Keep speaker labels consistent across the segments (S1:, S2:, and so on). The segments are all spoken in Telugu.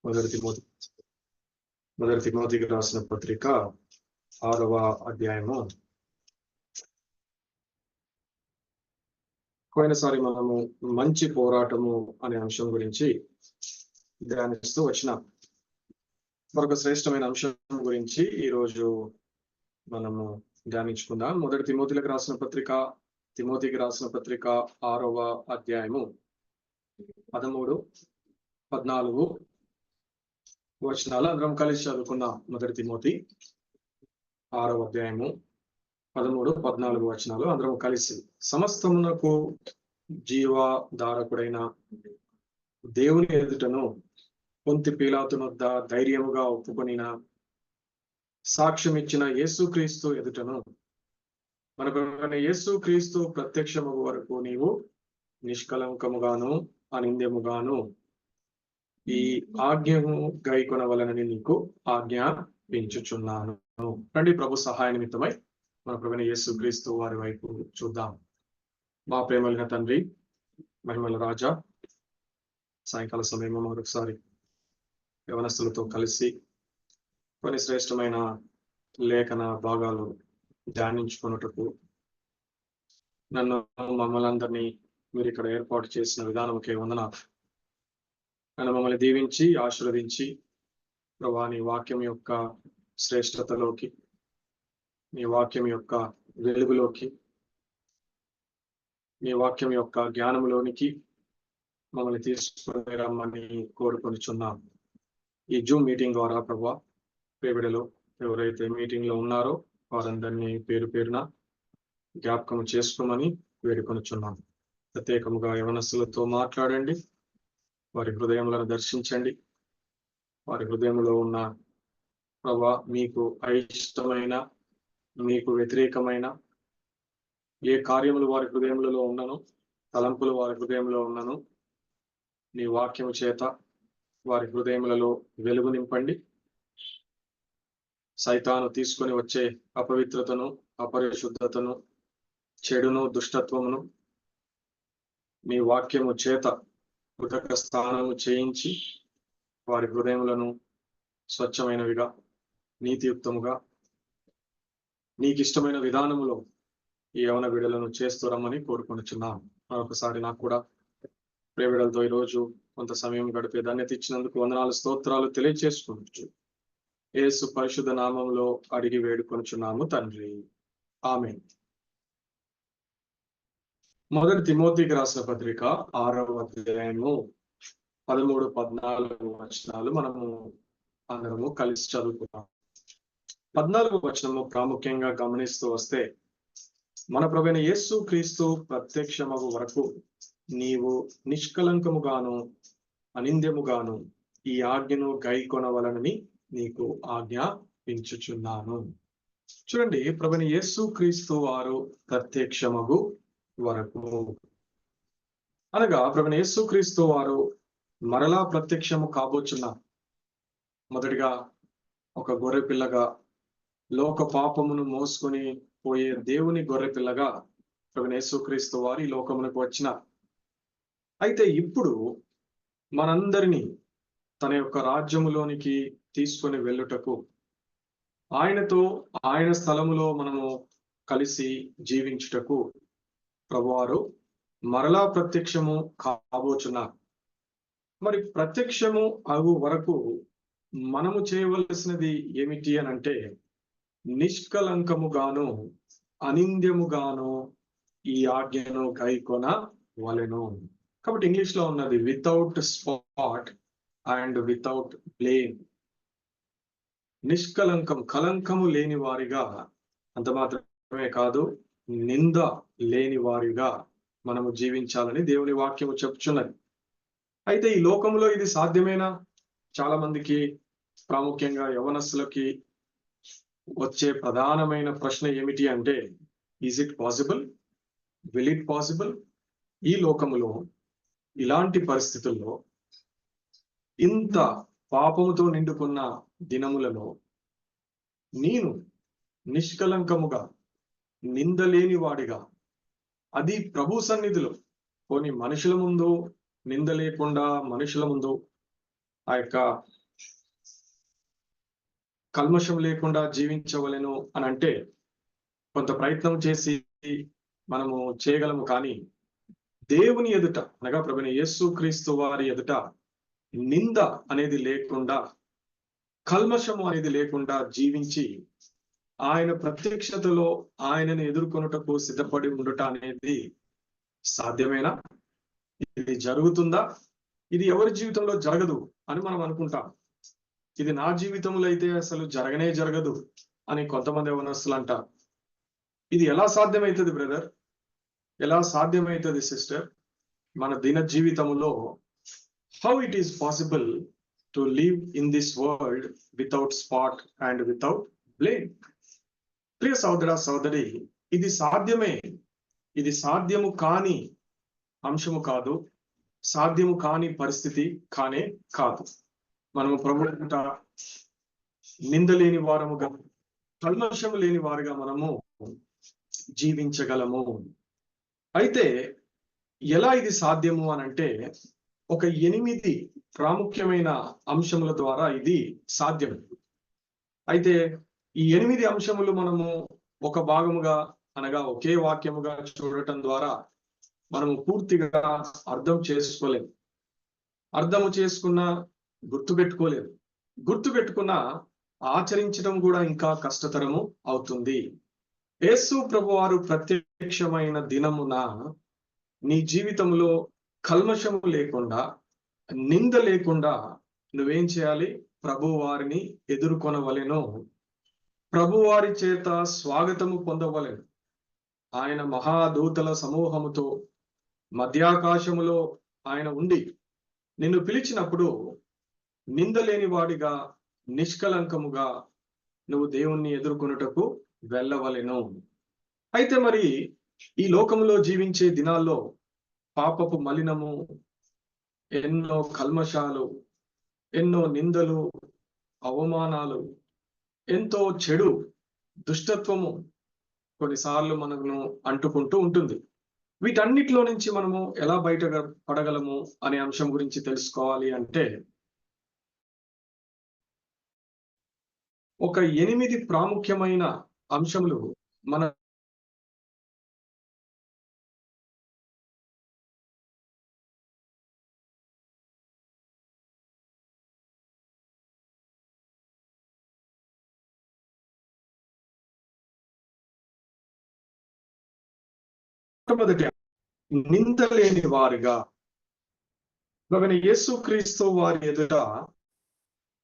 S1: మొదటి తిమోతికి రాసిన పత్రిక 6వ అధ్యాయము. పోయినసారి మనము మంచి పోరాటము అనే అంశం గురించి ధ్యానిస్తూ వచ్చినాం. మరొక శ్రేష్టమైన అంశం గురించి ఈరోజు మనము ధ్యానించుకుందాం. మొదటి తిమోతికి రాసిన పత్రిక 6వ అధ్యాయము 13, 14 వచనాలు అందరం కలిసి చదువుకుందాం. మొదటి తిమోతి 6వ అధ్యాయము 13, 14 వచనాలు అందరం కలిసి. సమస్తమునకు జీవాధారకుడైన దేవుని ఎదుటను పొంతి పీలాతునొద్ద ధైర్యముగా ఒప్పుకొనిన సాక్ష్యం ఇచ్చిన యేసుక్రీస్తు ఎదుటను మనకు యేసుక్రీస్తు ప్రత్యక్షమగు వరకు నీవు నిష్కలంకముగాను అనింద్యముగాను ఈ ఆజ్ఞను గైకొనవలనని నీకు ఆజ్ఞాపించుచున్నాను. రండి, ప్రభు సహాయ నిమిత్తమై మన ప్రభువైన యేసుక్రీస్తు వారి వైపు చూద్దాం. మా ప్రేమలిన తండ్రి, మహిమల రాజా, సాయంకాల సమయంలో మరొకసారి యవనస్తులతో కలిసి కొన్ని శ్రేష్టమైన లేఖన భాగాలు ధ్యానించుకున్నటకు మమ్మల్ని అందరినీ మీరు ఇక్కడ ఏర్పాటు చేసిన విధానంకే వందనాలు. నన్ను మమ్మల్ని దీవించి ఆశీర్వదించి ప్రభువా నీ వాక్యం యొక్క శ్రేష్టతలోకి, నీ వాక్యం యొక్క వెలుగులోకి, నీ వాక్యం యొక్క జ్ఞానంలోనికి మమ్మల్ని తీసుకుని రమ్మని కోరుకొనిచున్నాం. ఈ జూమ్ మీటింగ్ ద్వారా ప్రభువా ప్రేమిడలో ఎవరైతే మీటింగ్ లో ఉన్నారో వారందరినీ పేరు పేరున జ్ఞాపకం చేసుకోమని వేడుకొనిచున్నాం. ప్రత్యేకముగా యవనస్తులతో మాట్లాడండి, వారి హృదయములను దర్శించండి. వారి హృదయంలో ఉన్న ప్రభువా మీకు అయిష్టమైన, మీకు వ్యతిరేకమైన ఏ కార్యములు వారి హృదయములలో ఉన్నను, తలంపులు వారి హృదయంలో ఉన్నను, నీ వాక్యము చేత వారి హృదయములలో వెలుగు నింపండి. సైతాను తీసుకొని వచ్చే అపవిత్రతను, అపరిశుద్ధతను, చెడును, దుష్టత్వమును నీ వాక్యము చేత ఉదక స్థానము చేయించి వారి హృదయములను స్వచ్ఛమైనవిగా, నీతియుక్తముగా, నీకు ఇష్టమైన విధానములో ఈ యవన బిడ్డలను చేస్తురమ్మని కోరుకొనిచున్నాం. మరొకసారి నాకు కూడా ప్రేమిడలతో ఈరోజు కొంత సమయం గడిపే ధన్యత ఇచ్చినందుకు వందనాలు, స్తోత్రాలు తెలియజేసుకుంటూ యేసు పరిశుద్ధ నామంలో అడిగి వేడుకొనుచున్నాము తండ్రి, ఆమేన్. మొదటి తిమోతికి రాసిన పత్రిక 6వ అధ్యాయము 13, 14 వచనాలు మనము అందరము కలిసి చదువుకున్నాం. 14వ వచనము ప్రాముఖ్యంగా గమనిస్తూ వస్తే, మన ప్రభువైన యేసుక్రీస్తు ప్రత్యక్షమగు వరకు నీవు నిష్కలంకముగాను అనింద్యముగాను ఈ ఆజ్ఞను గైకొనవలనని నీకు ఆజ్ఞాపించుచున్నాను. చూడండి, ప్రభువైన యేసుక్రీస్తు వారు ప్రత్యక్షమగు వరకు అనగా ప్రభువైన యేసుక్రీస్తు వారు మరలా ప్రత్యక్షము కాబోచున్నారు. మొదటిగా ఒక గొర్రె పిల్లగా, లోక పాపమును మోసుకొని పోయే దేవుని గొర్రె పిల్లగా ప్రభువైన యేసుక్రీస్తు వారు ఈ లోకమునకు వచ్చినారు. అయితే ఇప్పుడు మనందరినీ తన యొక్క రాజ్యములోనికి తీసుకొని వెళ్ళుటకు, ఆయనతో ఆయన స్థలములో మనము కలిసి జీవించుటకు ప్రభువారు మరలా ప్రత్యక్షము కాబోచున్నారు. మరి ప్రత్యక్షము అగు వరకు మనము చేయవలసినది ఏమిటి అని అంటే, నిష్కలంకముగాను అనింద్యముగాను ఈ ఆజ్ఞను గైకొన వలెను. కాబట్టి ఇంగ్లీష్ లో ఉన్నది without spot and without blame. నిష్కలంకం, కలంకము లేని వారిగా, అంత మాత్రమే కాదు నింద లేని వారిగా మనము జీవించాలని దేవుని వాక్యము చెప్తున్నది. అయితే ఈ లోకంలో ఇది సాధ్యమేనా? చాలా మందికి, ప్రాముఖ్యంగా యవనస్తులకి వచ్చే ప్రధానమైన ప్రశ్న ఏమిటి అంటే, is it possible? Will it possible? ఈ లోకములో ఇలాంటి పరిస్థితుల్లో, ఇంత పాపముతో నిండుకున్న దినములలో నేను నిష్కలంకముగా, నిందలేని వాడిగా, అది ప్రభు సన్నిధిలో, కొన్ని మనుషుల ముందు నింద లేకుండా, మనుషుల ముందు ఆ యొక్క కల్మషం లేకుండా జీవించవలెను అని అంటే కొంత ప్రయత్నం చేసి మనము చేయగలము. కానీ దేవుని ఎదుట అనగా ప్రభువైన యేసుక్రీస్తు వారి ఎదుట నింద అనేది లేకుండా, కల్మషము అనేది లేకుండా జీవించి ఆయన ప్రత్యక్షతలో ఆయనను ఎదుర్కొనుటకు సిద్ధపడి ఉండుట అనేది సాధ్యమేనా? ఇది జరుగుతుందా? ఇది ఎవరి జీవితంలో జరగదు అని మనం అనుకుంటాం. ఇది నా జీవితంలో అయితే అసలు జరగనే జరగదు అని కొంతమంది యవనస్తులు అంటారు. ఇది ఎలా సాధ్యమవుతుంది బ్రదర్? ఎలా సాధ్యమవుతుంది సిస్టర్? మన దిన జీవితంలో how it is possible to live in this world without spot and without blame? ప్రియ సోదర సోదరి, ఇది సాధ్యమే. ఇది సాధ్యము కాని అంశము కాదు, సాధ్యము కాని పరిస్థితి కానే కాదు. మనము ప్రభు నిందలేని వారముగా, కల్మషము లేని వారుగా మనము జీవించగలము. అయితే ఎలా ఇది సాధ్యము అని అంటే ఒక 8 ప్రాముఖ్యమైన అంశముల ద్వారా ఇది సాధ్యం. అయితే ఈ 8 అంశములు మనము ఒక భాగముగా అనగా ఒకే వాక్యముగా చూడటం ద్వారా మనము పూర్తిగా అర్థం చేసుకోలేము. అర్థము చేసుకున్న గుర్తుపెట్టుకోలేము. గుర్తుపెట్టుకున్న ఆచరించడం కూడా ఇంకా కష్టతరము అవుతుంది. యేసు ప్రభువారు ప్రత్యక్షమైన దినమున నీ జీవితంలో కల్మషము లేకుండా, నింద లేకుండా నువ్వేం చేయాలి? ప్రభువారిని ఎదుర్కొనవలెను. ప్రభువారి చేత స్వాగతము పొందవలెను. ఆయన మహాదూతల సమూహముతో మధ్యాకాశములో ఆయన ఉండి నిన్ను పిలిచినప్పుడు నిందలేని వాడిగా, నిష్కలంకముగా నువ్వు దేవుణ్ణి ఎదుర్కొనుటకు వెళ్ళవలెను. అయితే మరి ఈ లోకంలో జీవించే దినాల్లో పాపపు మలినము, ఎన్నో కల్మషాలు, ఎన్నో నిందలు, అవమానాలు, ఎంతో చెడు దుష్టత్వము కొన్నిసార్లు మనను అంటుకుంటూ ఉంటుంది. వీటన్నిటిలో నుంచి మనము ఎలా బయట పడగలము అనే అంశం గురించి తెలుసుకోవాలి అంటే ఒక 8 ప్రాముఖ్యమైన అంశములు మన మొట్టమొదటి నిందలేని వారిగా ప్రభువైన యేసుక్రీస్తు వారి ఎదుట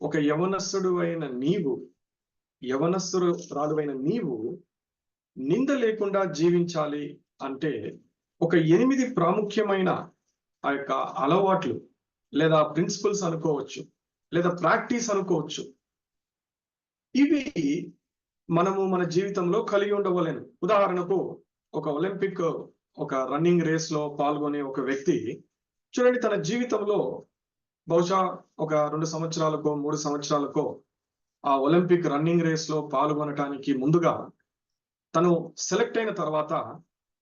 S1: ఒక యవనస్తురాలువైన నీవు నింద లేకుండా జీవించాలి అంటే ఒక 8 ప్రాముఖ్యమైన ఆ యొక్క అలవాట్లు లేదా ప్రిన్సిపల్స్ అనుకోవచ్చు, లేదా ప్రాక్టీస్ అనుకోవచ్చు. ఇవి మనము మన జీవితంలో కలిగి ఉండవలెను. ఉదాహరణకు ఒక ఒలింపిక్, ఒక రన్నింగ్ రేస్ లో పాల్గొనే ఒక వ్యక్తి చూడండి, తన జీవితంలో బహుశా ఒక 2 సంవత్సరాలకో 3 సంవత్సరాలకో ఆ ఒలింపిక్ రన్నింగ్ రేస్ లో పాల్గొనటానికి ముందుగా తను సెలెక్ట్ అయిన తర్వాత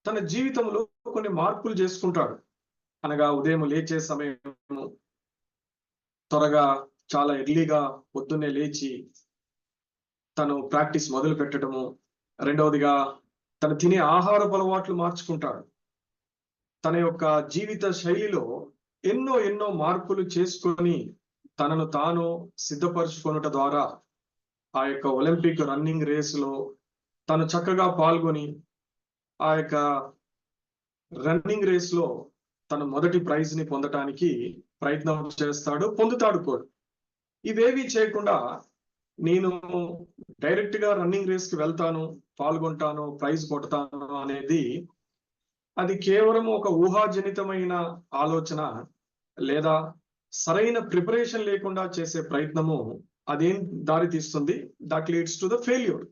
S1: తన జీవితంలో కొన్ని మార్పులు చేసుకుంటాడు. అనగా ఉదయం లేచే సమయం త్వరగా, చాలా ఎర్లీగా పొద్దున్నే లేచి తను ప్రాక్టీస్ మొదలు పెట్టడము. రెండవదిగా తను తినే ఆహారపు అలవాట్లు మార్చుకుంటాడు. తన యొక్క జీవిత శైలిలో ఎన్నో మార్పులు చేసుకొని తనను తాను సిద్ధపరచుకొనుట ద్వారా ఆ యొక్క ఒలింపిక్ రన్నింగ్ రేసులో తను చక్కగా పాల్గొని ఆ యొక్క రన్నింగ్ రేస్ లో తన మొదటి ప్రైజ్ ని పొందటానికి ప్రయత్నం చేస్తాడు, పొందుతాడు కూడా. ఇవేవి చేయకుండా నేను డైరెక్ట్ గా రన్నింగ్ రేస్ కి వెళ్తాను, పాల్గొంటాను, ప్రైజ్ కొడతాను అనేది అది కేవలం ఒక ఊహాజనితమైన ఆలోచన, లేదా సరైన ప్రిపరేషన్ లేకుండా చేసే ప్రయత్నము. అదేం దారి తీస్తుంది? That leads to the failure.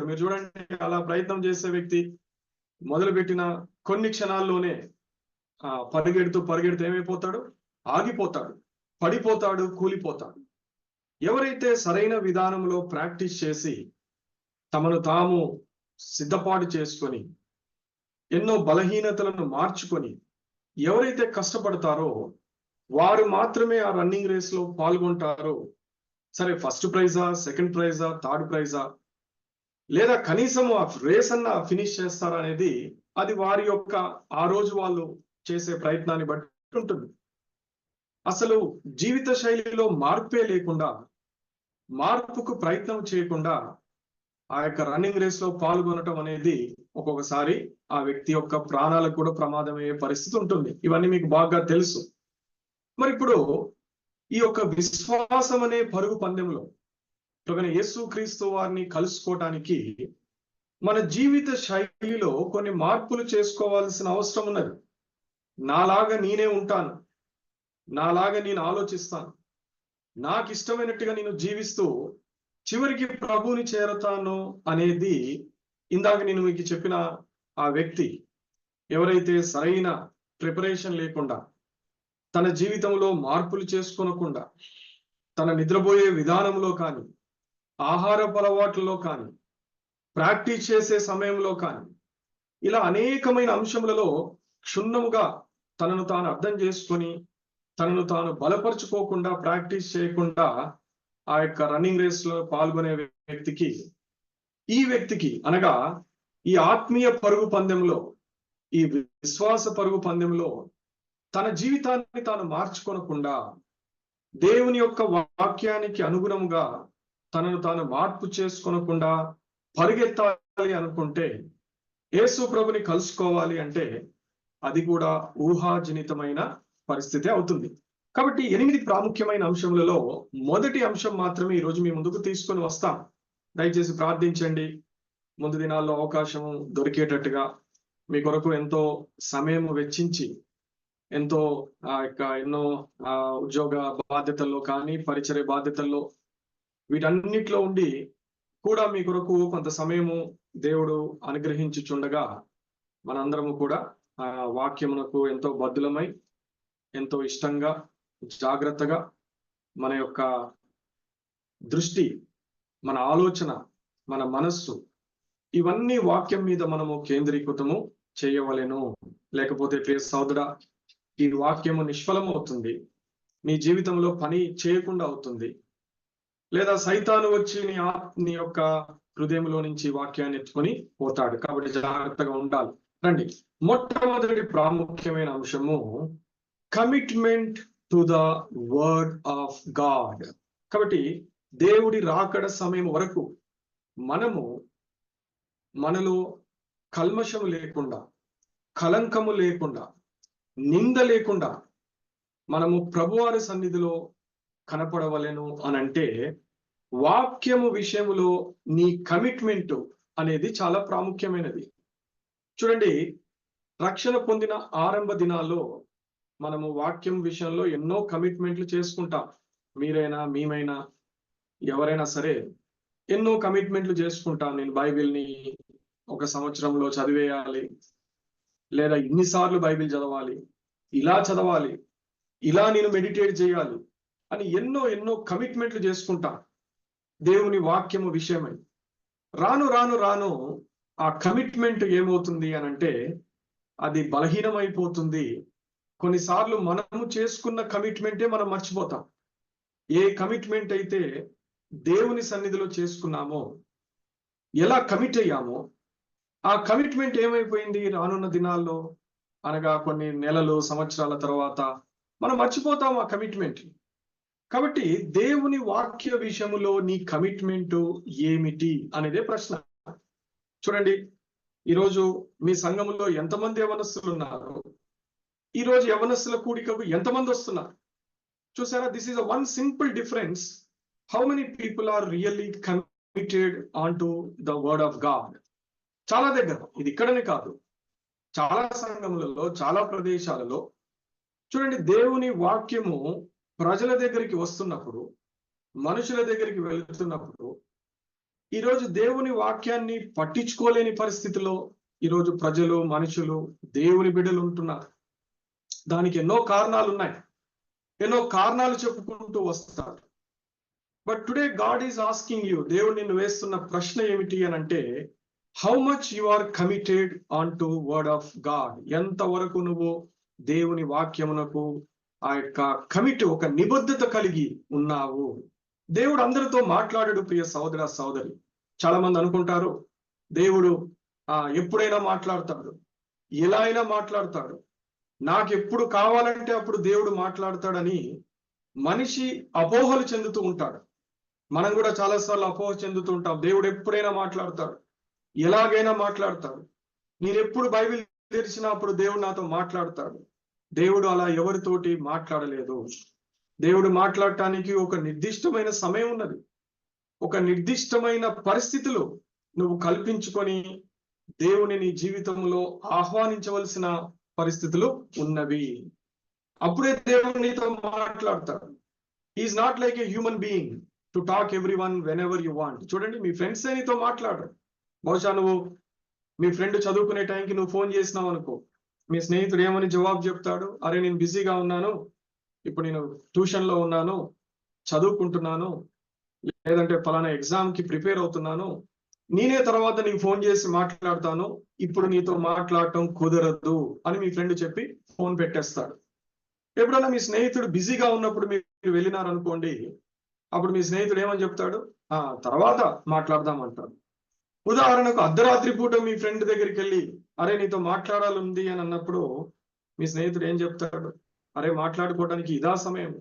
S1: మీరు చూడండి, అలా ప్రయత్నం చేసే వ్యక్తి మొదలుపెట్టిన కొన్ని క్షణాల్లోనే పరిగెడుతూ ఏమైపోతాడు? ఆగిపోతాడు, పడిపోతాడు, కూలిపోతాడు. ఎవరైతే సరైన విధానంలో ప్రాక్టీస్ చేసి తమను తాము సిద్ధపాటు చేసుకొని ఎన్నో బలహీనతలను మార్చుకొని ఎవరైతే కష్టపడతారో వారు మాత్రమే ఆ రన్నింగ్ రేస్ లో పాల్గొంటారో, సరే ఫస్ట్ ప్రైజా, సెకండ్ ప్రైజా, థర్డ్ ప్రైజా, లేదా కనీసం ఆ రేస్ అన్న ఫినిష్ చేస్తారా అనేది అది వారి యొక్క ఆ రోజు వాళ్ళు చేసే ప్రయత్నాన్ని బట్టి ఉంటుంది. అసలు జీవిత శైలిలో మార్పే లేకుండా, మార్పుకు ప్రయత్నం చేయకుండా ఆ యొక్క రన్నింగ్ రేస్ లో పాల్గొనటం అనేది ఒక్కొక్కసారి ఆ వ్యక్తి యొక్క ప్రాణాలకు కూడా ప్రమాదమయ్యే పరిస్థితి ఉంటుంది. ఇవన్నీ మీకు బాగా తెలుసు. మరి ఇప్పుడు ఈ యొక్క విశ్వాసం అనే పరుగు పందెంలో ప్రభువైన యేసుక్రీస్తు వారిని కలుసుకోవటానికి మన జీవిత శైలిలో కొన్ని మార్పులు చేసుకోవాల్సిన అవసరం ఉన్నది. నాలాగా నేనే ఉంటాను, నాలాగా నేను ఆలోచిస్తాను, నాకు ఇష్టమైనట్టుగా నేను జీవిస్తూ చివరికి ప్రభువుని చేరతాను అనేది ఇందాక నేను మీకు చెప్పిన ఆ వ్యక్తి ఎవరైతే సరైన ప్రిపరేషన్ లేకుండా, తన జీవితంలో మార్పులు చేసుకోనకుండా, తన నిద్రపోయే విధానంలో కానీ, ఆహారపు అలవాట్లలో కానీ, ప్రాక్టీస్ చేసే సమయంలో కానీ, ఇలా అనేకమైన అంశములలో క్షుణ్ణముగా తనను తాను అర్థం చేసుకొని, తనను తాను బలపరుచుకోకుండా, ప్రాక్టీస్ చేయకుండా ఆ యొక్క రన్నింగ్ రేస్ లో పాల్గొనే ఈ వ్యక్తికి అనగా ఈ ఆత్మీయ పరుగు పందెంలో, ఈ విశ్వాస పరుగు పందెంలో తన జీవితాన్ని తాను మార్చుకోనకుండా, దేవుని యొక్క వాక్యానికి అనుగుణంగా తనను తాను మార్పు చేసుకోనకుండా పరిగెత్తాలి అనుకుంటే, యేసు ప్రభుని కలుసుకోవాలి అంటే అది కూడా ఊహాజనితమైన పరిస్థితి అవుతుంది. కాబట్టి 8 ప్రాముఖ్యమైన అంశములలో మొదటి అంశం మాత్రమే ఈరోజు మీ ముందుకు తీసుకొని వస్తాం. దయచేసి ప్రార్థించండి. ముందు దినాల్లో అవకాశం దొరికేటట్టుగా మీ కొరకు ఎంతో సమయం వెచ్చించి, ఎంతో ఎన్నో ఉద్యోగ బాధ్యతల్లో కానీ, పరిచర్య బాధ్యతల్లో వీటన్నిటిలో ఉండి కూడా మీ కొరకు కొంత సమయము దేవుడు అనుగ్రహించుచుండగా మనందరము కూడా వాక్యమునకు ఎంతో బద్ధులమై, ఎంతో ఇష్టంగా, జాగ్రత్తగా మన యొక్క దృష్టి, మన ఆలోచన, మన మనస్సు ఇవన్నీ వాక్యం మీద మనము కేంద్రీకృతము చేయవలెను. లేకపోతే ప్రియ సోదరా, ఈ వాక్యము నిష్ఫలమవుతుంది, నీ జీవితంలో పని చేయకుండా అవుతుంది. లేదా సైతాను వచ్చి నీ యొక్క హృదయంలో నుంచి వాక్యాన్ని ఎత్తుకొని పోతాడు. కాబట్టి జాగ్రత్తగా ఉండాలి. రండి, మొట్టమొదటి ప్రాముఖ్యమైన అంశము commitment to the word of God. కాబట్టి దేవుడి రాకడ సమయం వరకు మనలో కల్మషము లేకుండా, కలంకము లేకుండా, నింద లేకుండా మనము ప్రభువారి సన్నిధిలో కనపడవలెను అనంటే వాక్యము విషయములో నీ కమిట్మెంట్ అనేది చాలా ప్రాముఖ్యమైనది. చూడండి, రక్షణ పొందిన ఆరంభ దినాల్లో మనము వాక్యం విషయంలో ఎన్నో కమిట్మెంట్లు చేసుకుంటాం. మీరైనా, మేమైనా, ఎవరైనా సరే ఎన్నో కమిట్మెంట్లు చేసుకుంటాం. నేను బైబిల్ని 1 సంవత్సరంలో చదివేయాలి, లేదా ఇన్నిసార్లు బైబిల్ చదవాలి, ఇలా చదవాలి, ఇలా నేను మెడిటేట్ చేయాలి అని ఎన్నో కమిట్మెంట్లు చేసుకుంటాం దేవుని వాక్యము విషయమై. రాను రాను రాను ఆ కమిట్మెంట్ ఏమవుతుంది అనంటే అది బలహీనమైపోతుంది. కొన్నిసార్లు మనము చేసుకున్న కమిట్మెంటే మనం మర్చిపోతాం. ఏ కమిట్మెంట్ అయితే దేవుని సన్నిధిలో చేసుకున్నామో, ఎలా కమిట్ అయ్యామో, ఆ కమిట్మెంట్ ఏమైపోయింది రానున్న దినాల్లో, అనగా కొన్ని నెలలు, సంవత్సరాల తర్వాత మనం మర్చిపోతాం ఆ కమిట్మెంట్. కాబట్టి దేవుని వాక్య విషయములో నీ కమిట్మెంట్ ఏమిటి అనేదే ప్రశ్న. చూడండి, ఈరోజు మీ సంఘములో ఎంతమంది యవనస్తులు ఉన్నారు? ఈరోజు యవనస్తుల కూడికకు ఎంతమంది వస్తున్నారు? చూసారా? This is one simple difference. How many people are really committed on to the word of God. చాలా దగ్గర, ఇది ఇక్కడనే కాదు, చాలా సంఘములలో, చాలా ప్రదేశాలలో చూడండి, దేవుని వాక్యము ప్రజల దగ్గరికి వస్తున్నప్పుడు, మనుషుల దగ్గరికి వెళుతున్నప్పుడు, ఈరోజు దేవుని వాక్యాన్ని పట్టించుకోలేని పరిస్థితిలో ఈరోజు ప్రజలు, మనుషులు, దేవుని బిడ్డలు ఉంటున్నారు. దానికి ఎన్నో కారణాలు ఉన్నాయి, ఎన్నో కారణాలు చెప్పుకుంటూ వస్తారు. But today God is asking you, దేవుడు నిన్ను వేస్తున్న ప్రశ్న ఏమిటి అని అంటే, how much you are committed on to word of God. ఎంతవరకు నువ్వు దేవుని వాక్యమునకు ఆ యొక్క కమిట్, ఒక నిబద్ధత కలిగి ఉన్నావు. దేవుడు అందరితో మాట్లాడాడు. ప్రియ సహోదర సహోదరి, చాలా మంది అనుకుంటారు దేవుడు ఎప్పుడైనా మాట్లాడతాడు, ఎలా అయినా మాట్లాడతాడు, నాకు ఎప్పుడు కావాలంటే అప్పుడు దేవుడు మాట్లాడతాడని మనిషి అపోహలు చెందుతూ ఉంటాడు. మనం కూడా చాలాసార్లు అపోహ చెందుతూ ఉంటాం. దేవుడు ఎప్పుడైనా మాట్లాడతాడు, ఎలాగైనా మాట్లాడతాడు, నేను ఎప్పుడు బైబిల్ తెరిచినప్పుడు దేవుడు నాతో మాట్లాడతాడు. దేవుడు అలా ఎవరితోటి మాట్లాడలేదు. దేవుడు మాట్లాడటానికి ఒక నిర్దిష్టమైన సమయం ఉన్నది. ఒక నిర్దిష్టమైన పరిస్థితులు నువ్వు కల్పించుకొని దేవుని నీ జీవితంలో ఆహ్వానించవలసిన పరిస్థితులు ఉన్నవి. అప్పుడే దేవుడు నీతో మాట్లాడతాడు. Is not like a human being to talk every one when ever you want. చూడండి, మీ ఫ్రెండ్స్ నీతో మాట్లాడరు. బహుశా నువ్వు మీ ఫ్రెండ్ చదువుకునే టైంకి నువ్వు ఫోన్ చేసినావు అనుకో, మీ స్నేహితుడు ఏమని జవాబు చెప్తాడు? అరే నేను బిజీగా ఉన్నాను, ఇప్పుడు నేను ట్యూషన్లో ఉన్నాను, చదువుకుంటున్నాను, లేదంటే ఫలానా ఎగ్జామ్కి ప్రిపేర్ అవుతున్నాను, నేనే తర్వాత నీకు ఫోన్ చేసి మాట్లాడతాను, ఇప్పుడు నీతో మాట్లాడటం కుదరదు అని మీ ఫ్రెండ్ చెప్పి ఫోన్ పెట్టేస్తాడు. ఎప్పుడైనా మీ స్నేహితుడు బిజీగా ఉన్నప్పుడు మీరు వెళ్ళినారనుకోండి, అప్పుడు మీ స్నేహితుడు ఏమని చెప్తాడు? తర్వాత మాట్లాడదాం అంటాడు. ఉదాహరణకు అర్ధరాత్రి పూట మీ ఫ్రెండ్ దగ్గరికి వెళ్ళి అరే నీతో మాట్లాడాలి అని అన్నప్పుడు మీ స్నేహితుడు ఏం చెప్తాడు? అరే మాట్లాడుకోవడానికి ఇదా సమయం,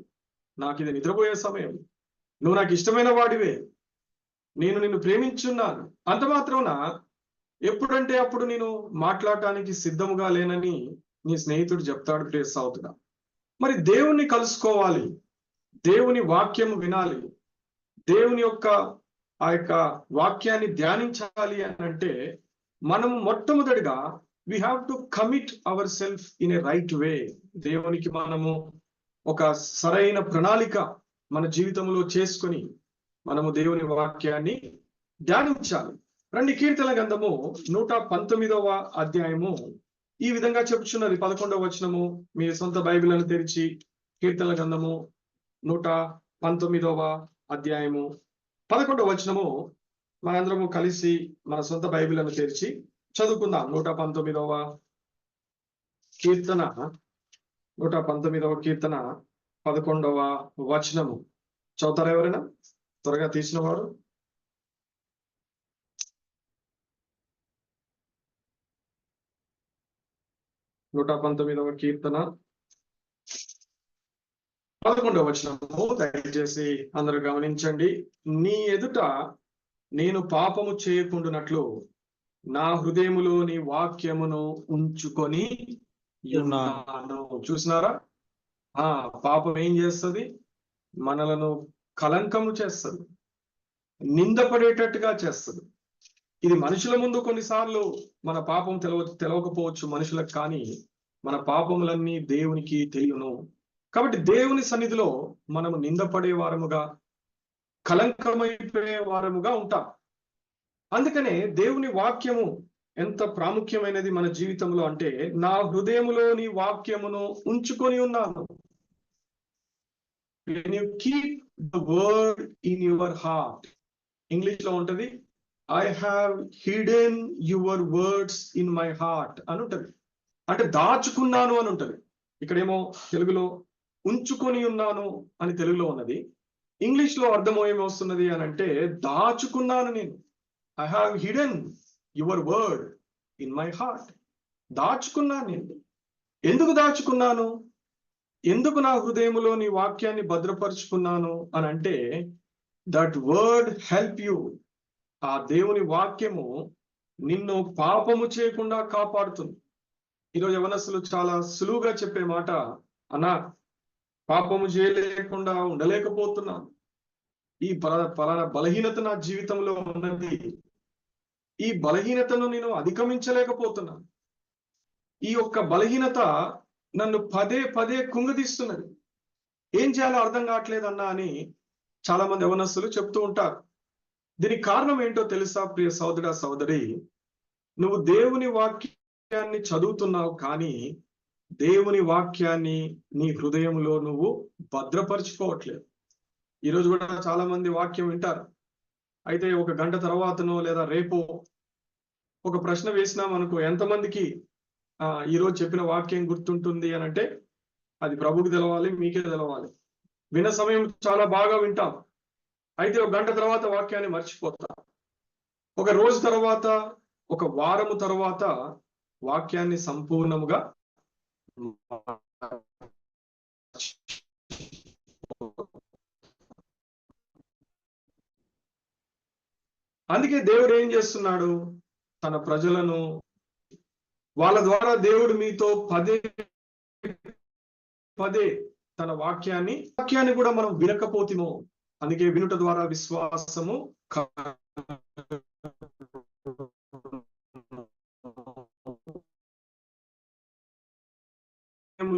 S1: నాకు ఇది నిద్రపోయే సమయం, నువ్వు నాకు ఇష్టమైన వాడివే, నేను నిన్ను ప్రేమించున్నాను, అంత మాత్రాన ఎప్పుడంటే అప్పుడు నేను మాట్లాడటానికి సిద్ధముగా లేనని నీ స్నేహితుడు చెప్తాడు. ప్రేస్ అవుతున్నా. మరి దేవుణ్ణి కలుసుకోవాలి, దేవుని వాక్యము వినాలి, దేవుని యొక్క ఆ యొక్క వాక్యాన్ని ధ్యానించాలి అని అంటే మనము మొట్టమొదటిగా we have to commit ourselves in a right way. దేవునికి మనము ఒక సరైన ప్రణాళిక మన జీవితంలో చేసుకొని మనము దేవుని వాక్యాన్ని ధ్యానించాలి. రండి, కీర్తన గ్రంథము 119వ అధ్యాయము ఈ విధంగా చెప్పుచున్నది. 11వ వచనము మీ సొంత బైబిల్ను తెరిచి కీర్తన గ్రంథము 119వ అధ్యాయము 11వ వచనము మనందరము కలిసి మన సొంత బైబిల్ను తెరిచి చదువుకుందాం. 119వ కీర్తన 119వ కీర్తన 11వ వచనము చదువుతారా ఎవరైనా? త్వరగా తీసిన వారు. నూట 19వ కీర్తన 11వ వచనము దయచేసి అందరూ గమనించండి. నీ ఎదుట నేను పాపము చేయకుండానట్లు నా హృదయములో నీ వాక్యమును ఉంచుకొని ఉన్నాను. చూసినారా? పాపం ఏం చేస్తుంది? మనలను కలంకము చేస్తుంది, నిందపడేటట్టుగా చేస్తుంది. ఇది మనుషుల ముందు కొన్నిసార్లు మన పాపం తెలవకపోవచ్చు మనుషులకు, కానీ మన పాపములన్నీ దేవునికి తెలియను. కాబట్టి దేవుని సన్నిధిలో మనము నిందపడే వారముగా, కలంకమైపోయే వారముగా ఉంటాం. అందుకనే దేవుని వాక్యము ఎంత ప్రాముఖ్యమైనది మన జీవితంలో అంటే, నా హృదయములో నీ వాక్యమును ఉంచుకొని ఉన్నాను. When you keep the word in your heart, English లో ఉంటది I have hidden your words in my heart అని ఉంటది. అంటే దాచుకున్నాను అని ఉంటది. ఇక్కడేమో తెలుగులో ఉంచుకొని ఉన్నాను అని తెలుగులో ఉన్నది. ఇంగ్లీష్ లో అర్థం ఏమొస్తున్నది అని అంటే దాచుకున్నాను నేను. I have hidden your word in my heart. దాచుకున్నాను నేను. ఎందుకు దాచుకున్నాను? ఎందుకు నా హృదయములో నీ వాక్యాన్ని భద్రపరుచుకున్నాను అని అంటే, దట్ వర్డ్ హెల్ప్ యూ. ఆ దేవుని వాక్యము నిన్ను పాపము చేయకుండా కాపాడుతుంది. ఈరోజు యవనస్తులు చాలా సులువుగా చెప్పే మాట, అన్నా పాపము చేయలేకుండా ఉండలేకపోతున్నాను, ఈ పలానా బలహీనత నా జీవితంలో ఉన్నది, ఈ బలహీనతను నేను అధిగమించలేకపోతున్నాను, ఈ యొక్క బలహీనత నన్ను పదే పదే కుంగదీస్తున్నది, ఏం చేయాలో అర్థం కావట్లేదన్నా అని చాలా మంది యవనస్తులు చెప్తూ ఉంటారు. దీనికి కారణం ఏంటో తెలుసా ప్రియ సహోదర సహోదరి? నువ్వు దేవుని వాక్యాన్ని చదువుతున్నావు, కానీ దేవుని వాక్యాన్ని నీ హృదయంలో నువ్వు భద్రపరచుకోవట్లేదు. ఈరోజు కూడా చాలా మంది వాక్యం వింటారు, అయితే ఒక గంట తర్వాతనో లేదా రేపో ఒక ప్రశ్న వేసినాం అనుకో, ఎంతమందికి ఈరోజు చెప్పిన వాక్యం గుర్తుంటుంది అని అంటే, అది ప్రభువుకి తెలవాలి, మీకే తెలవాలి. విన్న సమయం చాలా బాగా వింటాం, అయితే ఒక గంట తర్వాత వాక్యాన్ని మర్చిపోతా, ఒక రోజు తర్వాత, ఒక వారము తర్వాత వాక్యాన్ని సంపూర్ణముగా అందుకే దేవుడు ఏం చేస్తున్నాడు? తన ప్రజలను, వాళ్ళ ద్వారా దేవుడు మీతో పదే పదే తన వాక్యాన్ని కూడా మనం వినకపోతేమో, అందుకే వినుట ద్వారా విశ్వాసము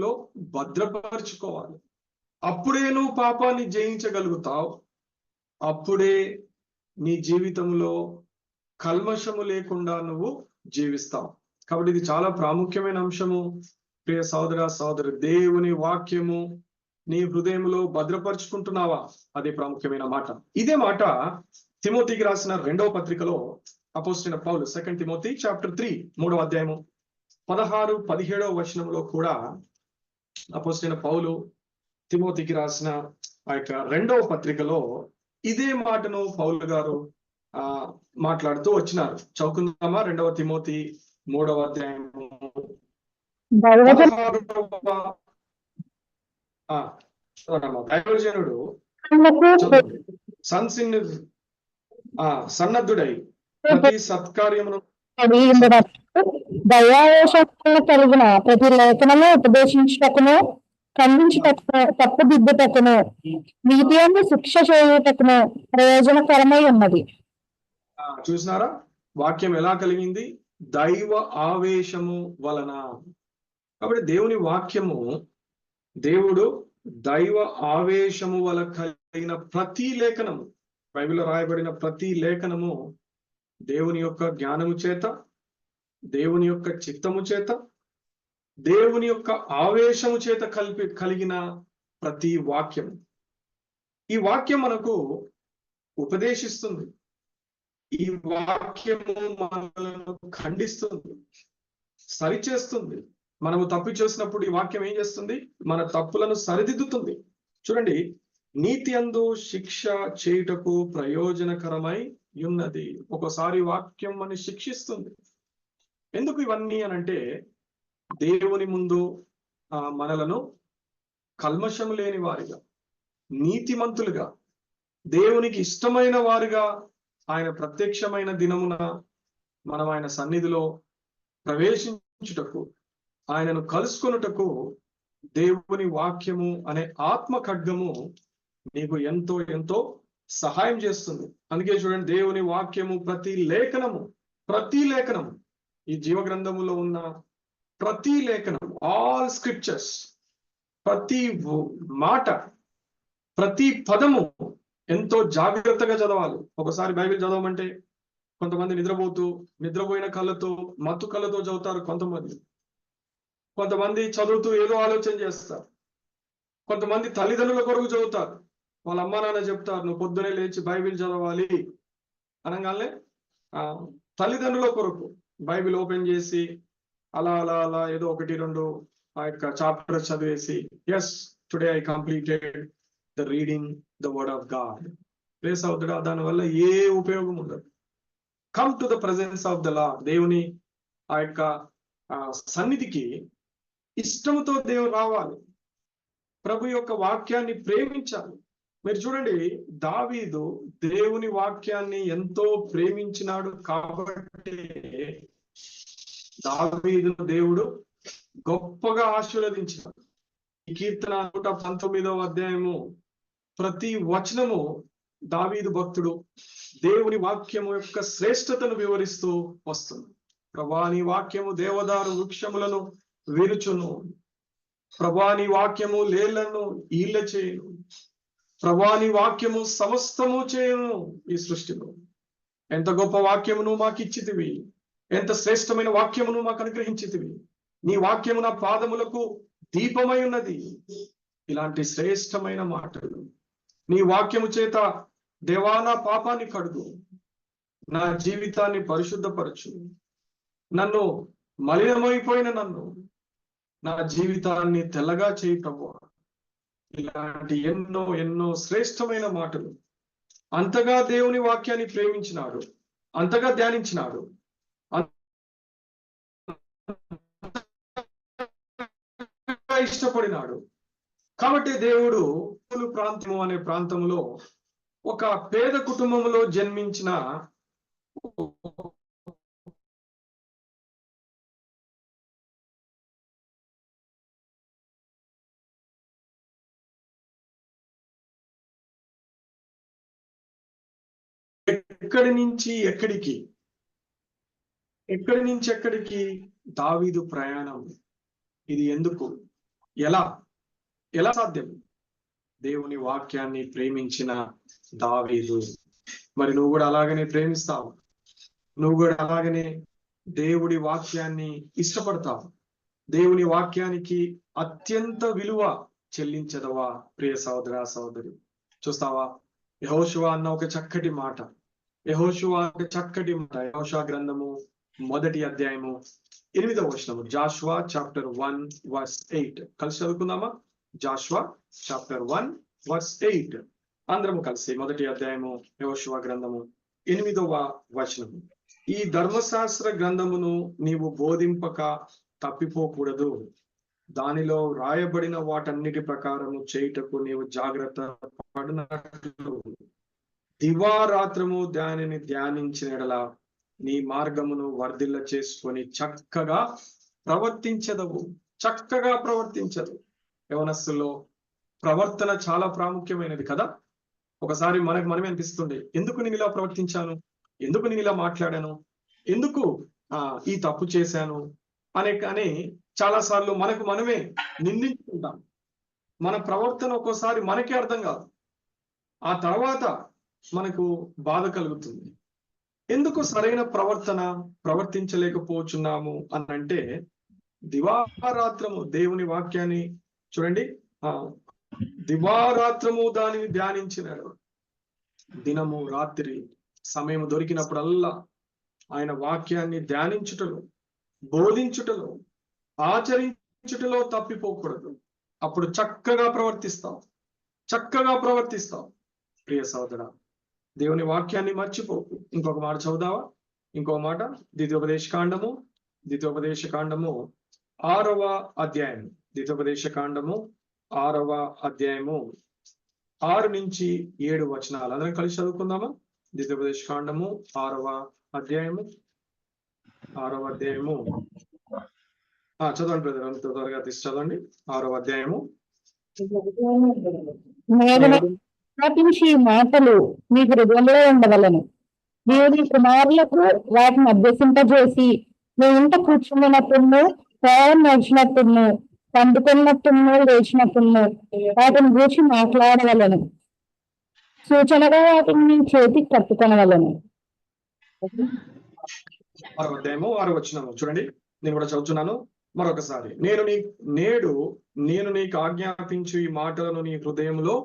S1: లో భద్రపరచుకోవాలి. అప్పుడే నువ్వు పాపాన్ని జయించగలుగుతావు. అప్పుడే నీ జీవితంలో కల్మషము లేకుండా నువ్వు జీవిస్తావు. కాబట్టి ఇది చాలా ప్రాముఖ్యమైన అంశము. ప్రియ సోదర సోదరి, దేవుని వాక్యము నీ హృదయంలో భద్రపరుచుకుంటున్నావా? అదే ప్రాముఖ్యమైన మాట. ఇదే మాట తిమోతికి రాసిన 2వ పత్రికలో అపోస్తలుడైన పౌలు, 2 తిమోతి చాప్టర్ 3 3వ అధ్యాయము 16-17వ వచనంలో కూడా అపోస్తలుడైన పౌలు తిమోతికి రాసిన ఆ యొక్క 2వ పత్రికలో ఇదే మాటను పౌలు గారు మాట్లాడుతూ వచ్చినారు. చదువుకుందామా? 2వ తిమోతి 3వ అధ్యాయము 16వ దైవజనుడు సన్నద్ధుడై ప్రతి సత్కార్యమును
S2: దయావేశము కలిగిన ప్రతి లేఖనము ఉపదేశించుటకును, ఖండించుటకును, తప్పుదిద్దుటకును, నీతియందు శిక్ష చేయుటకును ప్రయోజనకరమై ఉన్నది.
S1: చూసినారా వాక్యం ఎలా కలిగింది? దైవ ఆవేశము వలన. కాబట్టి దేవుని వాక్యము, దేవుడు దైవ ఆవేశము వల్ల కలిగిన ప్రతి లేఖనము, బైబిల్లో రాయబడిన ప్రతి లేఖనము దేవుని యొక్క జ్ఞానము చేత, దేవుని యొక్క చిత్తము చేత, దేవుని యొక్క ఆవేశము చేత కలిగిన ప్రతి వాక్యం. ఈ వాక్యం మనకు ఉపదేశిస్తుంది. ఈ వాక్యము మనలను ఖండిస్తుంది, సరిచేస్తుంది. మనము తప్పు చేసినప్పుడు ఈ వాక్యం ఏం చేస్తుంది? మన తప్పులను సరిదిద్దుతుంది. చూడండి, నీతి అందు శిక్ష చేయుటకు ప్రయోజనకరమై ఉన్నది. ఒకసారి వాక్యం మనని శిక్షిస్తుంది. ఎందుకు ఇవన్నీ అనంటే, దేవుని ముందు మనలను కల్మషం లేని వారిగా, నీతిమంతులుగా, దేవునికి ఇష్టమైన వారిగా ఆయన ప్రత్యక్షమైన దినమున మనం ఆయన సన్నిధిలో ప్రవేశించుటకు, ఆయనను కలుసుకొనుటకు దేవుని వాక్యము అనే ఆత్మ ఖడ్గము నీకు ఎంతో ఎంతో సహాయం చేస్తుంది. అందుకే చూడండి, దేవుని వాక్యము ప్రతి లేఖనము ఈ జీవ గ్రంథములో ఉన్న ప్రతి లేఖనం, ఆల్ స్క్రిప్చర్స్, ప్రతి మాట, ప్రతి పదము ఎంతో జాగ్రత్తగా చదవాలి. ఒకసారి బైబిల్ చదవమంటే కొంతమంది నిద్రపోయిన కళ్ళతో, మత్తు కళ్ళతో చదువుతారు. కొంతమంది చదువుతూ ఏదో ఆలోచన చేస్తారు. కొంతమంది తల్లిదండ్రుల కొరకు చదువుతారు. వాళ్ళ అమ్మ నాన్న చెప్తారు, నువ్వు పొద్దునే లేచి బైబిల్ చదవాలి అనగానే తల్లిదండ్రుల కొరకు బైబిల్ ఓపెన్ చేసి అలా అలా అలా ఏదో 1-2 ఆ యొక్క చాప్టర్ చదివేసి, yes today I completed the reading the word of God. Place అవుతాడా? దానివల్ల ఏ ఉపయోగం ఉండదు. Come to the presence of the Lord. దేవుని ఆ యొక్క సన్నిధికి ఇష్టముతో దేవుడు రావాలి. ప్రభు యొక్క వాక్యాన్ని ప్రేమించాలి. మీరు చూడండి, దావీదు దేవుని వాక్యాన్ని ఎంతో ప్రేమించినాడు కాబట్టి దావీదును దేవుడు గొప్పగా ఆశీర్వదించినాడు. ఈ కీర్తన 119వ అధ్యాయము ప్రతి వచనము దావీదు భక్తుడు దేవుని వాక్యము యొక్క శ్రేష్టతను వివరిస్తూ వస్తుంది. ప్రభా నీ వాక్యము దేవదారు వృక్షములను విరుచును, ప్రభా నీ వాక్యము లేళ్లను ఈళ్ళ చేయును, ప్రభా నీ వాక్యము సమస్తము చేయును. ఈ సృష్టిలో ఎంత గొప్ప వాక్యమును మాకు ఇచ్చితివి, ఎంత శ్రేష్టమైన వాక్యమును మాకు అనుగ్రహించితివి. నీ వాక్యము నా పాదములకు దీపమై ఉన్నది. ఇలాంటి శ్రేష్టమైన మాటలు నీ వాక్యము చేత దేవా నా పాపాన్ని కడుగు, నా జీవితాన్ని పరిశుద్ధపరచు, నన్ను మలినమైపోయిన నా జీవితాన్ని తెల్లగా చేయి ప్రభువా. ఇలాంటి ఎన్నో ఎన్నో శ్రేష్టమైన మాటలు అంతగా దేవుని వాక్యాన్ని ప్రేమించినాడు, అంతగా ధ్యానించినాడు, అంతగా ఇష్టపడినాడు. కాబట్టి దేవుడు ప్రాంతము అనే ప్రాంతంలో ఒక పేద కుటుంబంలో జన్మించిన ఎక్కడి నుంచి ఎక్కడికి దావీదు ప్రయాణం. ఇది ఎందుకు, ఎలా ఎలా సాధ్యం? దేవుని వాక్యాన్ని ప్రేమించిన దావీదు. మరి నువ్వు కూడా అలాగనే ప్రేమిస్తావు, నువ్వు కూడా అలాగనే దేవుడి వాక్యాన్ని ఇష్టపడతావు, దేవుని వాక్యానికి అత్యంత విలువ చెల్లించదవా ప్రియ సహోదర సహోదరి? చూస్తావా, యెహోషువ అన్న ఒక చక్కటి మాట, యెహోషువ గ్రంథము 1వ అధ్యాయము 8వ వచనము, జాషువా చాప్టర్ 1:8. కలిసి చదువుకుందామా? జాషువా చాప్టర్ 1:8. అందరము కలిసి 1వ అధ్యాయము యెహోషువ గ్రంథము 8వ వచనము. ఈ ధర్మశాస్త్ర గ్రంథమును నీవు బోధింపక తప్పిపోకూడదు, దానిలో రాయబడిన వాటన్నిటి ప్రకారము చేయుటకు నీవు జాగ్రత్త పడినట్లు దివారాత్రము దానిని ధ్యానించిన ఎడల నీ మార్గమును వర్ధిల్ల చేసుకొని చక్కగా ప్రవర్తించదవు. యవనస్తుల్లో ప్రవర్తన చాలా ప్రాముఖ్యమైనది కదా. ఒకసారి మనమే అనిపిస్తుంది, ఎందుకు నేను ఇలా ప్రవర్తించాను, ఎందుకు నేను ఇలా మాట్లాడాను, ఎందుకు ఈ తప్పు చేశాను అని చాలా సార్లు మనకు మనమే నిందించుకుంటాం. మన ప్రవర్తన ఒక్కోసారి మనకే అర్థం కాదు, ఆ తర్వాత మనకు బాధ కలుగుతుంది. ఎందుకు సరైన ప్రవర్తించలేకపోతున్నాము అని అంటే, దివారాత్రము దేవుని వాక్యాన్ని చూడండి, దివారాత్రము దానిని ధ్యానించినాడు. దినము రాత్రి సమయం దొరికినప్పుడల్లా ఆయన వాక్యాన్ని ధ్యానించుటలో, బోధించుటలో, ఆచరించుటలో తప్పిపోకూడదు. అప్పుడు చక్కగా ప్రవర్తిస్తావు ప్రియ సోదరా. దేవుని వాక్యాన్ని మర్చిపోకు. ఇంకొక మాట చదువుదావా? ఇంకో మాట, ద్వితీయోపదేశ కాండము 6వ అధ్యాయం, ద్వితీయోపదేశ కాండము 6వ అధ్యాయము 6 నుంచి 7 వచనాలు అందరం కలిసి చదువుకుందామా? ద్వితీయోపదేశ కాండము 6వ అధ్యాయము చదవండి బ్రదర్, అంత త్వరగా తీసి చదవండి. 6వ అధ్యాయము.
S2: ఆపించి మాటలు మీ హృదయంలో ఉండవలను, నీవు నీ కుమారులకు వాటిని అభ్యసింపజేసి నీ ఇంట కూర్చున్నప్పుడును, ప్రయాణం నడిచినప్పుడును, పండుకున్నప్పుడును, లేచినప్పుడును వాటిని గురించి మాట్లాడవలను, సూచనగా వాటిని నీ చేతికి కట్టుకొనవలను.
S1: 6వ అధ్యాయము 6వ వచనము చూడండి, నేను కూడా చదువుతున్నాను మరొకసారి. నేను నీకు ఆజ్ఞాపించు ఈ మాటలను నీ హృదయంలో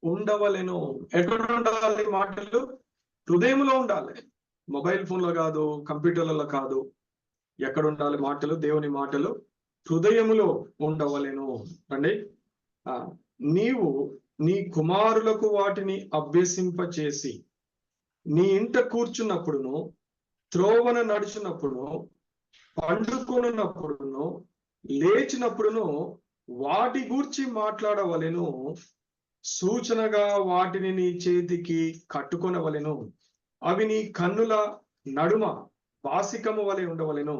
S1: ఉండవలెను. ఎక్కడ ఉండాలి మాటలు? హృదయంలో ఉండాలి. మొబైల్ ఫోన్లో కాదు, కంప్యూటర్లలో కాదు. ఎక్కడ ఉండాలి మాటలు? దేవుని మాటలు హృదయములో ఉండవలెను. అండి, నీవు నీ కుమారులకు వాటిని అభ్యసింపచేసి నీ ఇంట కూర్చున్నప్పుడును, త్రోవన నడిచినప్పుడును, పండుకొనున్నప్పుడును, లేచినప్పుడును వాటి గూర్చి మాట్లాడవలెను, సూచనగా వాటిని నీ చేతికి కట్టుకొనవలెను. అవి నీ కన్నుల నడుమ వాసికము వలె ఉండవలెను.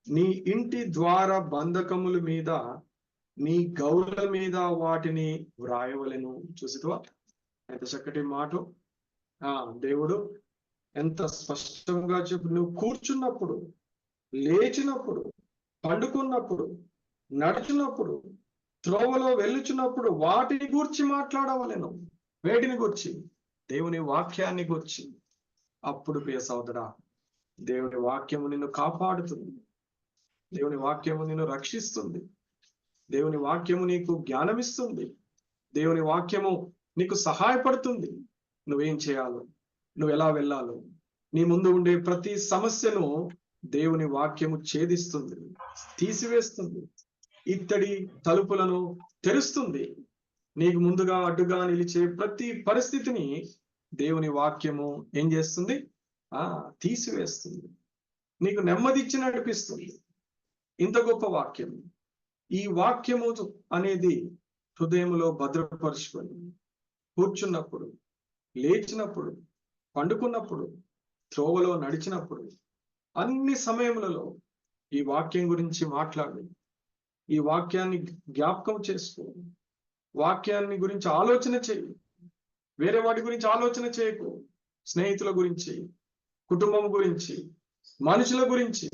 S1: నీ ఇంటి ద్వార బంధకముల మీద, నీ గౌల మీద వాటిని వ్రాయవలెను. చూసివా ఎంత చక్కటి మాట. దేవుడు ఎంత స్పష్టంగా చెప్పు. నువ్వు కూర్చున్నప్పుడు, లేచినప్పుడు, పండుకున్నప్పుడు, నడుచున్నప్పుడు, త్రోవలో వెళ్ళుచున్నప్పుడు వాటిని గూర్చి మాట్లాడవలెను. వేటిని గూర్చి? దేవుని వాక్యాన్ని గూర్చి. అప్పుడు ప్రియ సోదరా, దేవుని వాక్యము నిన్ను కాపాడుతుంది, దేవుని వాక్యము నిన్ను రక్షిస్తుంది, దేవుని వాక్యము నీకు జ్ఞానమిస్తుంది, దేవుని వాక్యము నీకు సహాయపడుతుంది. నువ్వేం చేయాలో, నువ్వు ఎలా వెళ్ళాలో, నీ ముందు ఉండే ప్రతి సమస్యను దేవుని వాక్యము ఛేదిస్తుంది, తీసివేస్తుంది, ఇత్తడి తలుపులను తెరుస్తుంది. నీకు ముందుగా అడ్డుగా నిలిచే ప్రతి పరిస్థితిని దేవుని వాక్యము ఏం చేస్తుంది? తీసివేస్తుంది. నీకు నెమ్మది ఇచ్చి నడిపిస్తుంది. ఇంత గొప్ప వాక్యం. ఈ వాక్యము అనేది హృదయంలో భద్రపరుచుకొని కూర్చున్నప్పుడు, లేచినప్పుడు, పండుకున్నప్పుడు, త్రోవలో నడిచినప్పుడు, అన్ని సమయములలో ఈ వాక్యం గురించి మాట్లాడు. ఈ వాక్యాన్ని జ్ఞాపకం చేసుకో. వాక్యాన్ని గురించి ఆలోచన చేయి. వేరే వాటి గురించి ఆలోచన చేయకు. స్నేహితుల గురించి, కుటుంబం గురించి, మనుషుల గురించి,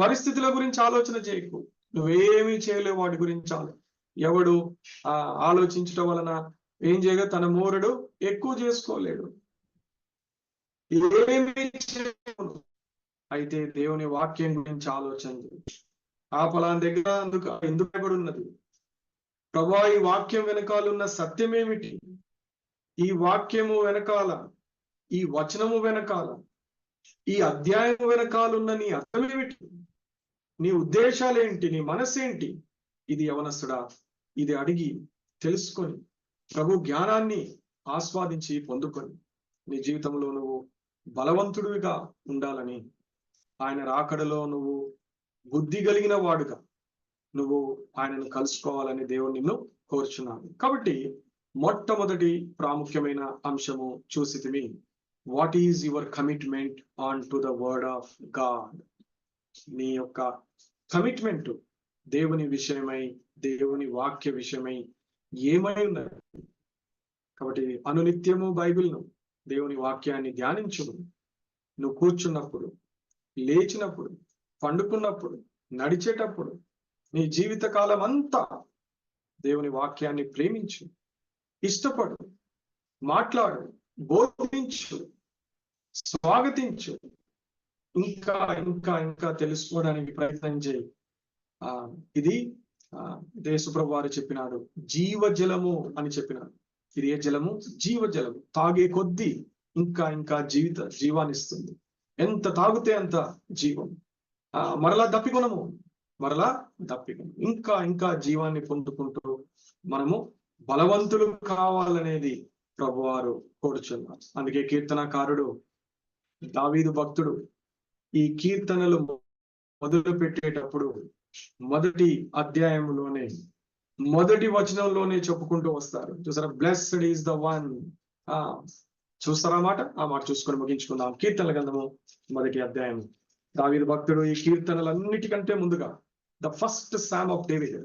S1: పరిస్థితుల గురించి ఆలోచన చేయకు. నువ్వేమీ చేయలేవు వాటి గురించి. ఎవడు ఆలోచించడం వలన ఏం చేయగా తన మోరుడు ఎక్కువ చేసుకోలేడు. ఏమీ చేయను. అయితే దేవుని వాక్యం గురించి ఆలోచన చేయి. ఆ ఫలానా దగ్గర ఎందుకు ఉన్నది? ప్రభువా, ఈ వాక్యం వెనకాల ఉన్న సత్యం ఏమిటి? ఈ వాక్యము వెనకాల, ఈ వచనము వెనకాల, ఈ అధ్యాయం వెనకాల ఉన్న నీ అర్థం ఏమిటి? నీ ఉద్దేశాలేంటి? నీ మనసేంటి? ఇది యవనస్తుడా, ఇది అడిగి తెలుసుకొని ప్రభు జ్ఞానాన్ని ఆస్వాదించి పొందుకొని నీ జీవితంలో నువ్వు బలవంతుడిగా ఉండాలని, ఆయన రాకడలో నువ్వు బుద్ధి కలిగిన వాడుగా నువ్వు ఆయనను కలుసుకోవాలని దేవుడు నిన్ను కోరుచున్నాడు. కాబట్టి మొట్టమొదటి ప్రాముఖ్యమైన అంశము చూసితిమి. What is your commitment on to the word of God? నీ యొక్క కమిట్మెంట్ దేవుని విషయమై, దేవుని వాక్య విషయమై ఏమై ఉన్నది? కాబట్టి అనునిత్యము బైబిల్ను, దేవుని వాక్యాన్ని ధ్యానించును. నువ్వు కూర్చున్నప్పుడు, లేచినప్పుడు, పండుకున్నప్పుడు, నడిచేటప్పుడు, నీ జీవిత కాలం అంతా దేవుని వాక్యాన్ని ప్రేమించు, ఇష్టపడు, మాట్లాడు, బోధించు, స్వాగతించు. ఇంకా ఇంకా ఇంకా తెలుసుకోవడానికి ప్రయత్నం చేయి. ఇది యేసుప్రభువు వారు చెప్పినాడు, జీవజలము అని చెప్పినాడు. ఇది ఏ జలము? జీవజలము. తాగే కొద్దీ ఇంకా ఇంకా జీవాన్నిస్తుంది. ఎంత తాగితే అంత జీవం. మరలా దప్పికొనము, ఇంకా ఇంకా జీవాన్ని పొందుకుంటూ మనము బలవంతులు కావాలనేది ప్రభువారు కోరుచున్నారు. అందుకే కీర్తనకారుడు దావీదు భక్తుడు ఈ కీర్తనలు మొదలు పెట్టేటప్పుడు మొదటి అధ్యాయంలోనే, మొదటి వచనంలోనే చెప్పుకుంటూ వస్తారు. చూసారా? Blessed is the one. చూస్తారా ఆ మాట చూసుకొని ముగించుకుందాం. కీర్తనల గ్రంథము మొదటి అధ్యాయం. దావీదు భక్తుడు ఈ కీర్తనలన్నిటికంటే ముందుగా the first Psalm of David.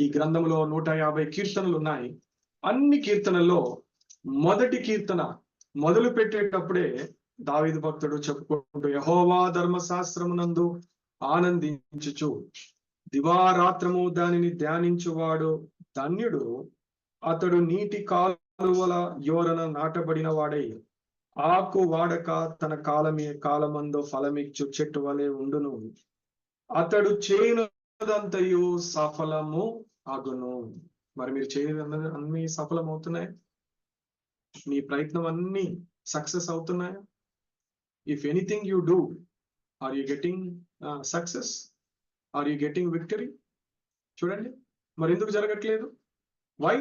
S1: ఈ గ్రంథంలో 150 కీర్తనలు ఉన్నాయి. అన్ని కీర్తనల్లో మొదటి కీర్తన మొదలు పెట్టేటప్పుడే దావీదు భక్తుడు చెప్పుకుంటూ, యెహోవా ధర్మశాస్త్రమునందు ఆనందించుచు దివారాత్రము దానిని ధ్యానించువాడు ధన్యుడు. అతడు నీటి కాలువల యోరన నాటబడిన వాడై ఆకు వాడక తన కాలమందు ఫలమిచ్చు చెట్టు వలె ఉండును. అతడు చేయనదంతయు సఫలము అగును. మరి మీరు చేయనది అన్ని సఫలం అవుతున్నాయి? మీ ప్రయత్నం అన్ని సక్సెస్ అవుతున్నాయా? If anything you do, are you getting success? Are you getting victory? చూడండి, మరి ఎందుకు జరగట్లేదు? వై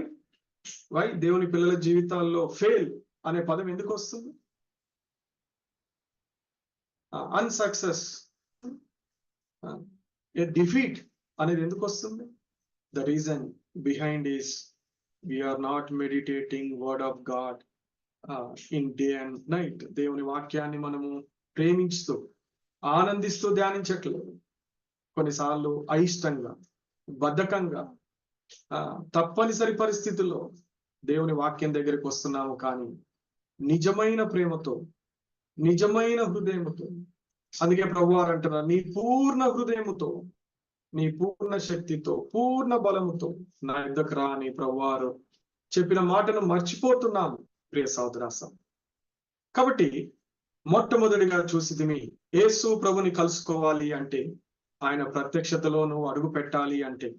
S1: దేవుని పిల్లల జీవితాల్లో ఫెయిల్ అనే పదం ఎందుకు వస్తుంది? అన్సక్సెస్, డిఫీట్ అనేది ఎందుకు వస్తుంది? The reason behind is we are not meditating word of God in day and night. దేవుని వాక్యాన్ని మనము ప్రేమిస్తూ ఆనందిస్తూ ధ్యానించట్లేదు. కొన్నిసార్లు అయిష్టంగా, బద్ధకంగా, తప్పనిసరి పరిస్థితుల్లో దేవుని వాక్యం దగ్గరికి వస్తున్నాము. కానీ నిజమైన ప్రేమతో, నిజమైన హృదయముతో, అందుకే ప్రభువారు అంటున్నారు, నీ పూర్ణ హృదయముతో, నీ పూర్ణ శక్తితో, పూర్ణ బలముతో నా యుద్ధకు రా అని ప్రభువారు చెప్పిన మాటను మర్చిపోతున్నాము ప్రియ సహోదరాసం. కాబట్టి మొట్టమొదటిగా చూసితిమి, యేసు ప్రభుని కలుసుకోవాలి అంటే, ఆయన ప్రత్యక్షతలో నువ్వు అడుగు పెట్టాలి అంటే,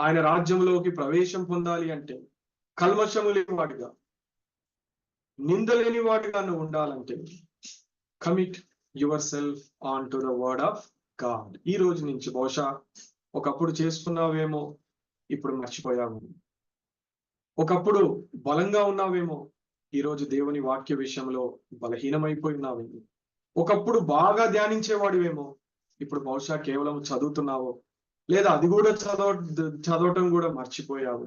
S1: ఆయన రాజ్యంలోకి ప్రవేశం పొందాలి అంటే, కల్మషము లేని వాడిగా, నిందలేని వాడిగా నువ్వు ఉండాలంటే, commit your self on to the word of God. ఈ రోజు నుంచి బహుశా ఒకప్పుడు చేసుకున్నావేమో, ఇప్పుడు మర్చిపోయావు. ఒకప్పుడు బలంగా ఉన్నావేమో, ఈరోజు దేవుని వాక్య విషయంలో బలహీనమైపోయినావేమో. ఒకప్పుడు బాగా ధ్యానించేవాడివేమో, ఇప్పుడు బహుశా కేవలం చదువుతున్నావో, లేదా అది కూడా చదవటం కూడా మర్చిపోయావు.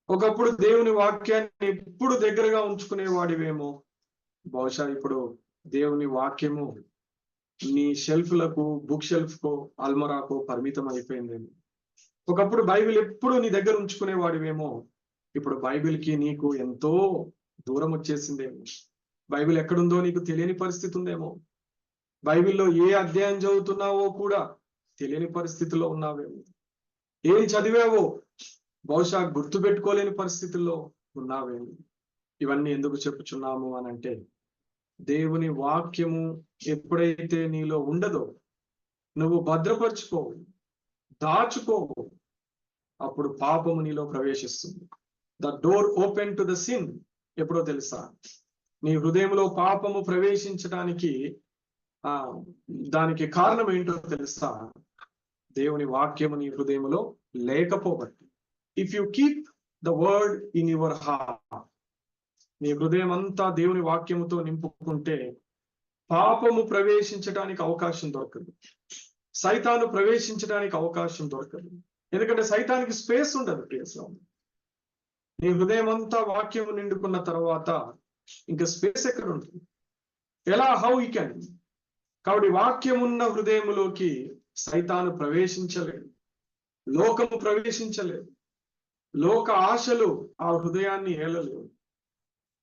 S1: ఒకప్పుడు దేవుని వాక్యాన్ని ఎప్పుడు దగ్గరగా ఉంచుకునేవాడివేమో, బహుశా ఇప్పుడు దేవుని వాక్యము నీ షెల్ఫ్లకు, బుక్ షెల్ఫ్కో, అల్మరాకో పరిమితం అయిపోయిందేమో. ఒకప్పుడు బైబిల్ ఎప్పుడు నీ దగ్గర ఉంచుకునేవాడివేమో, ఇప్పుడు బైబిల్కి నీకు ఎంతో దూరం వచ్చేసిందేమో. బైబిల్ ఎక్కడుందో నీకు తెలియని పరిస్థితి ఉందేమో. బైబిల్లో ఏ అధ్యాయం చదువుతున్నావో కూడా తెలియని పరిస్థితిలో ఉన్నావేమో. ఏం చదివావో బహుశా గుర్తు పెట్టుకోలేని పరిస్థితుల్లో ఉన్నావేమో. ఇవన్నీ ఎందుకు చెప్పుచున్నాము అని అంటే, దేవుని వాక్యము ఎప్పుడైతే నీలో ఉండదో, నువ్వు భద్రపరుచుకోవు, దాచుకోవు, అప్పుడు పాపము నీలో ప్రవేశిస్తుంది. The door open to the sin ఎప్పుడో తెలుసా? నీ హృదయంలో పాపము ప్రవేశించడానికి దానికి కారణం ఏంటో తెలుసా? దేవుని వాక్యము నీ హృదయంలో లేకపోబట్టి. If you keep the word in your heart, నీ హృదయం అంతా దేవుని వాక్యముతో నింపుకుంటే పాపము ప్రవేశించడానికి అవకాశం దొరకదు, సైతాను ప్రవేశించడానికి అవకాశం దొరకదు. ఎందుకంటే సైతానికి స్పేస్ ఉండదు. నీ హృదయం అంతా వాక్యము నిండుకున్న తర్వాత ఇంకా స్పేస్ ఎక్కడ ఉంటుంది? ఎలా? How you can? కాబట్టి వాక్యం ఉన్న హృదయములోకి సైతాను ప్రవేశించలేదు, లోకము ప్రవేశించలేదు, లోక ఆశలు ఆ హృదయాన్ని ఏలలేవు.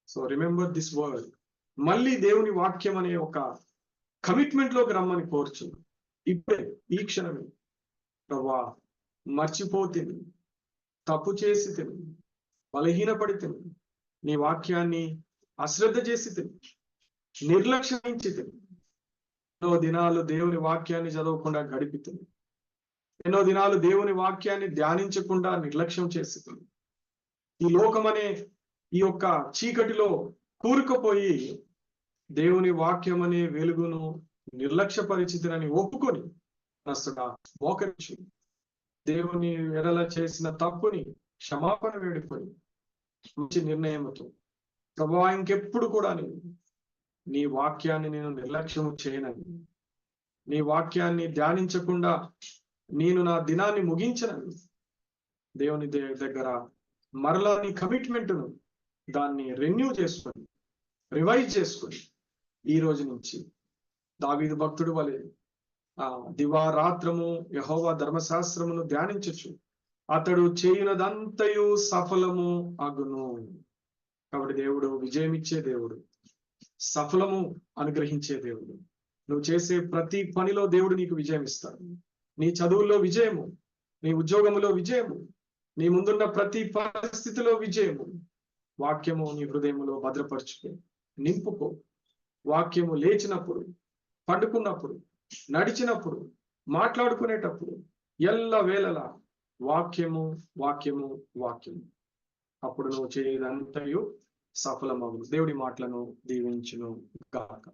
S1: So remember this word. మళ్ళీ దేవుని వాక్యం అనే ఒక కమిట్మెంట్ లోకి రమ్మని కోరుచున్నాను. ఇప్పుడే, ఈ క్షణమే, ప్రభువా మర్చిపోతుంది, తప్పు చేసి తిని, బలహీనపడి తిని, నీ వాక్యాన్ని అశ్రద్ధ చేసి తిని, నిర్లక్ష్యించి తిని, ఎన్నో దినాలు దేవుని వాక్యాన్ని చదవకుండా గడిపి తిని, ఎన్నో దినాలు దేవుని వాక్యాన్ని ధ్యానించకుండా నిర్లక్ష్యం చేసి తిని, ఈ లోకమనే ఈ యొక్క చీకటిలో కూరుకుపోయి దేవుని వాక్యం అనే వెలుగును నిర్లక్ష్యపరిచితినని ఒప్పుకొని నస్తుడా మోకరించి దేవుని ఎడల చేసిన తప్పుని క్షమాపణ వేడుకొని మంచి నిర్ణయంతో, ప్రభువా ఇంకెప్పుడు కూడా నీ వాక్యాన్ని నేను నిర్లక్ష్యము చేయనని, నీ వాక్యాన్ని ధ్యానించకుండా నేను నా దినాన్ని ముగించనని దేవుని దగ్గర మరలా నీ కమిట్మెంట్ను దాన్ని రెన్యూ చేసుకొని, రివైజ్ చేసుకొని, ఈ రోజు నుంచి దావీదు భక్తుడు వలె దివారాత్రము యెహోవా ధర్మశాస్త్రమును ధ్యానించచ్చు, అతడు చేయునదంతయు సఫలము అగును. కాబట్టి దేవుడు విజయం ఇచ్చే దేవుడు, సఫలము అనుగ్రహించే దేవుడు. నువ్వు చేసే ప్రతి పనిలో దేవుడు నీకు విజయం ఇస్తాడు. నీ చదువుల్లో విజయము, నీ ఉద్యోగములో విజయము, నీ ముందున్న ప్రతి పరిస్థితిలో విజయము. వాక్యము నీ హృదయములో భద్రపరచుకో, నింపుకో. వాక్యము లేచినప్పుడు, పండుకున్నప్పుడు, నడిచినప్పుడు, మాట్లాడుకునేటప్పుడు ఎల్ల వేళలా వాక్యము వాక్యము వాక్యము. అప్పుడు నువ్వు చేయదంతయు సఫలమగును. దేవుడి మాటలను దీవించును గాక.